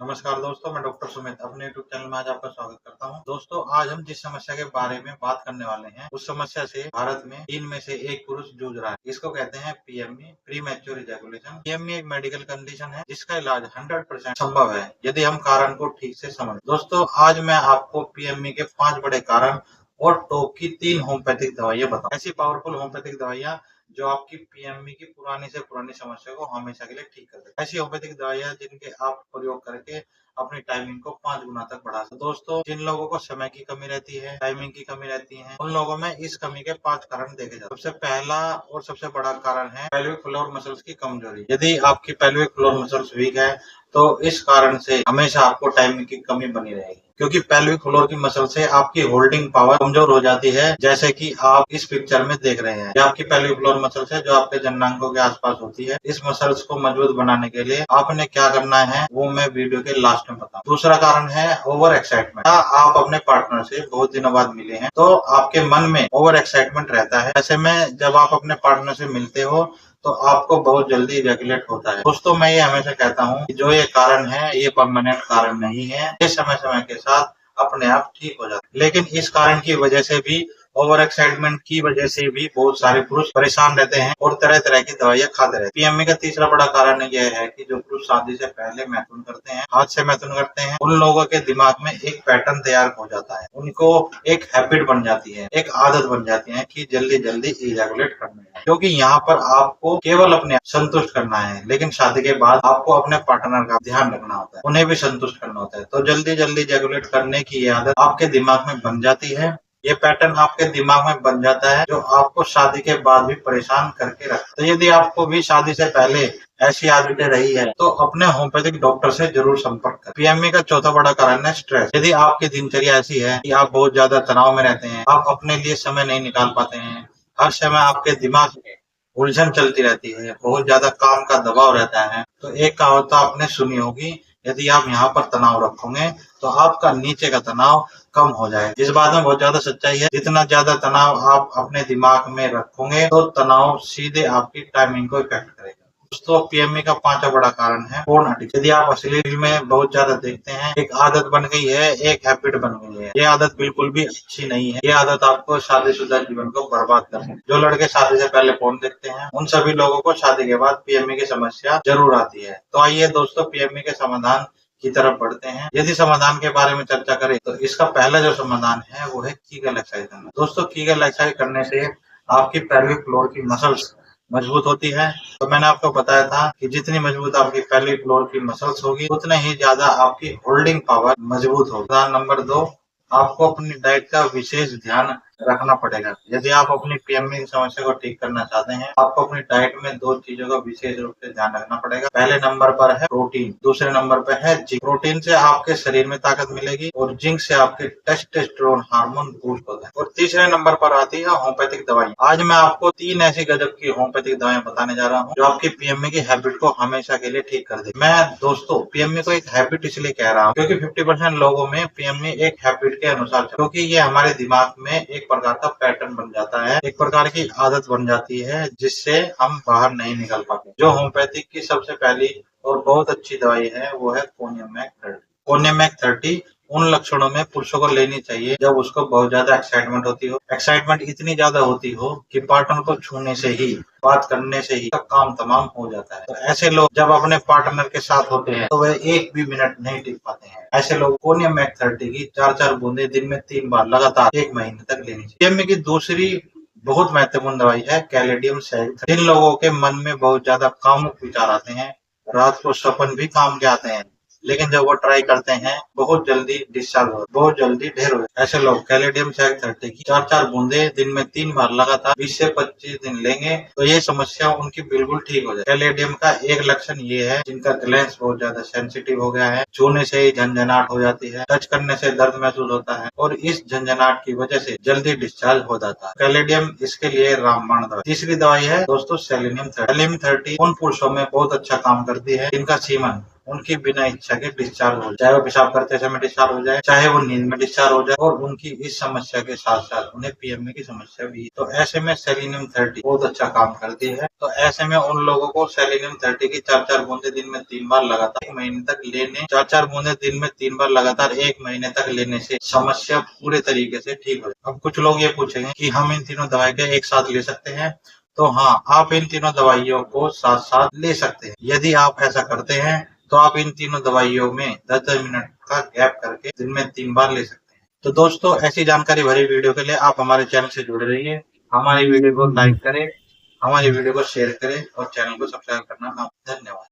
नमस्कार दोस्तों, मैं डॉक्टर सुमित अपने यूट्यूब चैनल में आज आपका स्वागत करता हूं। दोस्तों, आज हम जिस समस्या के बारे में बात करने वाले हैं, उस समस्या से भारत में 3 में से 1 पुरुष जूझ रहा है। इसको कहते हैं PME, pre mature ejaculation. PME एक मेडिकल कंडीशन है जिसका इलाज 100% संभव है यदि हम कारण को ठीक से समझ। दोस्तों, आज मैं आपको पीएमई के 5 बड़े कारण और टॉप की 3 होम्योपैथिक दवाइयाँ बताऊं। ऐसी पावरफुल होम्योपैथिक दवाइयाँ जो आपकी पीएमई की पुरानी से पुरानी समस्या को हमेशा के लिए ठीक कर देगी। ऐसी होम्योपैथिक दवाइयाँ जिनके आप प्रयोग करके अपनी टाइमिंग को 5 गुना तक बढ़ा सकते। दोस्तों, जिन लोगों को समय की कमी रहती है, टाइमिंग की कमी रहती है, उन लोगों में इस कमी के 5 कारण देखे जाते हैं। सबसे पहला और सबसे बड़ा कारण है पेल्विक फ्लोर मसल्स की कमजोरी। यदि आपकी पेल्विक फ्लोर मसल्स वीक है तो इस कारण से हमेशा आपको टाइमिंग की कमी बनी रहेगी, क्योंकि पेल्विक फ्लोर की मसल से आपकी होल्डिंग पावर कमजोर हो जाती है। जैसे कि आप इस पिक्चर में देख रहे हैं, ये आपकी पेल्विक फ्लोर मसल्स है जो आपके जननांगों के आसपास होती है। इस मसल्स को मजबूत बनाने के लिए आपने क्या करना है वो मैं वीडियो के लास्ट में बताऊं। दूसरा कारण है ओवर एक्साइटमेंट। आप अपने पार्टनर से बहुत दिनों बाद मिले हैं तो आपके मन में ओवर एक्साइटमेंट रहता है। ऐसे में जब आप अपने पार्टनर से मिलते हो तो आपको बहुत जल्दी इजैकुलेट होता है। दोस्तों, मैं ये हमेशा कहता हूँ कि जो ये कारण है ये परमानेंट कारण नहीं है, ये समय समय के साथ अपने आप ठीक हो जाता है। लेकिन इस कारण की वजह से भी, ओवर एक्साइटमेंट की वजह से भी बहुत सारे पुरुष परेशान रहते हैं और तरह तरह की दवाइयाँ खाते रहते हैं। पीएमई का तीसरा बड़ा कारण यह है कि जो पुरुष शादी से पहले मैथुन करते हैं, हाथ से मैथुन करते हैं, उन लोगों के दिमाग में एक पैटर्न तैयार हो जाता है। उनको एक हैबिट बन जाती है, एक आदत बन जाती है कि जल्दी जल्दी इजैकुलेट करना है। क्योंकि यहाँ पर आपको केवल अपने संतुष्ट करना है, लेकिन शादी के बाद आपको अपने पार्टनर का ध्यान रखना होता है, उन्हें भी संतुष्ट करना होता है। तो जल्दी जल्दी इजैकुलेट करने की ये आदत आपके दिमाग में बन जाती है। ये पैटर्न आपके दिमाग में बन जाता है जो आपको शादी के बाद भी परेशान करके रखता है। तो यदि आपको भी शादी से पहले ऐसी आदतें रही है तो अपने होम्योपैथिक डॉक्टर से जरूर संपर्क करें। पीएमई का चौथा बड़ा कारण है स्ट्रेस। यदि आपकी दिनचर्या ऐसी है कि आप बहुत ज्यादा तनाव में रहते हैं, आप अपने लिए समय नहीं निकाल पाते हैं, हर समय आपके दिमाग में उलझन चलती रहती है, बहुत ज्यादा काम का दबाव रहता है, तो एक कहावत तो आपने सुनी होगी, यदि आप यहाँ पर तनाव रखोगे तो आपका नीचे का तनाव कम हो जाएगा। इस बात में बहुत ज्यादा सच्चाई है। जितना ज्यादा तनाव आप अपने दिमाग में रखोगे तो तनाव सीधे आपकी टाइमिंग को इफेक्ट करेगा। दोस्तों, पीएमई का 5वां बड़ा कारण है फोन एडिक्शन। यदि आप अश्लील में बहुत ज्यादा देखते हैं, एक आदत बन गई है, एक हैबिट बन गई है। ये आदत बिल्कुल भी अच्छी नहीं है। ये आदत आपको शादीशुदा जीवन को बर्बाद कर सकती है। जो लड़के शादी से पहले फोन देखते हैं, उन सभी लोगों को शादी के बाद पीएमई की समस्या जरूर आती है। तो आइए दोस्तों, पीएमई के समाधान की तरफ बढ़ते हैं। यदि समाधान के बारे में चर्चा करें तो इसका पहला जो समाधान है वो है कीगल एक्सरसाइज करना। दोस्तों, कीगल एक्सरसाइज करने से आपकी पेल्विक फ्लोर की मसल्स मजबूत होती है। तो मैंने आपको बताया था कि जितनी मजबूत आपकी पेल्विक फ्लोर की मसल्स होगी उतने ही ज्यादा आपकी होल्डिंग पावर मजबूत होगी। उदाहरण नंबर 2, आपको अपनी डाइट का विशेष ध्यान रखना पड़ेगा। यदि आप अपनी पीएमई की समस्या को ठीक करना चाहते हैं, आपको अपनी डाइट में 2 चीजों का विशेष रूप से ध्यान रखना पड़ेगा। पहले नंबर पर है प्रोटीन, दूसरे नंबर पर है जिंक। प्रोटीन से आपके शरीर में ताकत मिलेगी और जिंक से आपके टेस्टोस्टेरोन हार्मोन बूस्ट होता है। और तीसरे नंबर पर आती है होम्योपैथिक दवाई। आज मैं आपको 3 ऐसी गजब की होम्योपैथिक दवाएं बताने जा रहा हूँ जो आपकी पीएमई की हैबिट को हमेशा के लिए ठीक कर देगी। मैं दोस्तों पीएमई को एक हैबिट इसलिए कह रहा हूँ क्योंकि 50% लोगों में पीएमई एक हैबिट के अनुसार, क्योंकि ये हमारे दिमाग में एक प्रकार का पैटर्न बन जाता है, एक प्रकार की आदत बन जाती है जिससे हम बाहर नहीं निकल पाते। जो होम्योपैथिक की सबसे पहली और बहुत अच्छी दवाई है वो है कोनियमैक 30। कोनियमैक 30 उन लक्षणों में पुरुषों को लेनी चाहिए जब उसको बहुत ज्यादा एक्साइटमेंट होती हो। एक्साइटमेंट इतनी ज्यादा होती हो कि पार्टनर को छूने से ही, बात करने से ही काम तमाम हो जाता है। तो ऐसे लोग जब अपने पार्टनर के साथ होते हैं तो वह एक भी मिनट नहीं टिक पाते हैं। ऐसे लोग कोनियमैक 30 की 4-4 बूंदे दिन में 3 बार लगातार 1 महीने तक लेनी चाहिए। पीएमई की दूसरी बहुत महत्वपूर्ण दवाई है कैलेडियम सैग। जिन लोगों के मन में बहुत ज्यादा कामुक विचार आते हैं, रात को सपन भी काम के आते हैं, लेकिन जब वो ट्राई करते हैं बहुत जल्दी डिस्चार्ज हो, बहुत जल्दी ढेर हो। ऐसे लोग कैलेडियम सैग 30 की 4-4 बूंदे दिन में 3 बार लगातार 20 से 25 दिन लेंगे तो ये समस्या उनकी बिल्कुल ठीक हो जाए। कैलेडियम का एक लक्षण ये है जिनका ग्लैंड्स बहुत ज्यादा सेंसिटिव हो गया है, छूने से ही झंझनाहट हो जाती है, टच करने से दर्द महसूस होता है और इस झंझनाहट की वजह से जल्दी डिस्चार्ज हो जाता है। कैलेडियम इसके लिए रामबाण दवाई। तीसरी दवाई है दोस्तों सेलेनियम 30। सेलेनियम 30 उन पुरुषों में बहुत अच्छा काम करती है जिनका सीमन उनकी बिना इच्छा के डिस्चार्ज हो जाए, चाहे वो पेशाब करते समय डिस्चार्ज हो जाए, चाहे वो नींद में डिस्चार्ज हो जाए, और उनकी इस समस्या के साथ साथ उन्हें पीएमए की समस्या भी। तो ऐसे में सेलेनियम 30 बहुत अच्छा काम करती है। तो ऐसे में उन लोगों को सेलेनियम 30 की 4-4 बूंदे दिन में 3 बार लगातार 1 महीने तक लेने, 4-4 बूंदे दिन में 3 बार लगातार 1 महीने तक लेने से समस्या पूरे तरीके से ठीक हो जाए। अब कुछ लोग ये पूछेंगे कि हम इन तीनों दवाई के एक साथ ले सकते हैं? तो हाँ, आप इन तीनों दवाइयों को साथ साथ ले सकते हैं। यदि आप ऐसा करते हैं तो आप इन तीनों दवाइयों में 10-10 मिनट का गैप करके दिन में 3 बार ले सकते हैं। तो दोस्तों, ऐसी जानकारी भरी वीडियो के लिए आप हमारे चैनल से जुड़े रहिए, हमारी वीडियो को लाइक करें, हमारी वीडियो को शेयर करें और चैनल को सब्सक्राइब करना ना। धन्यवाद।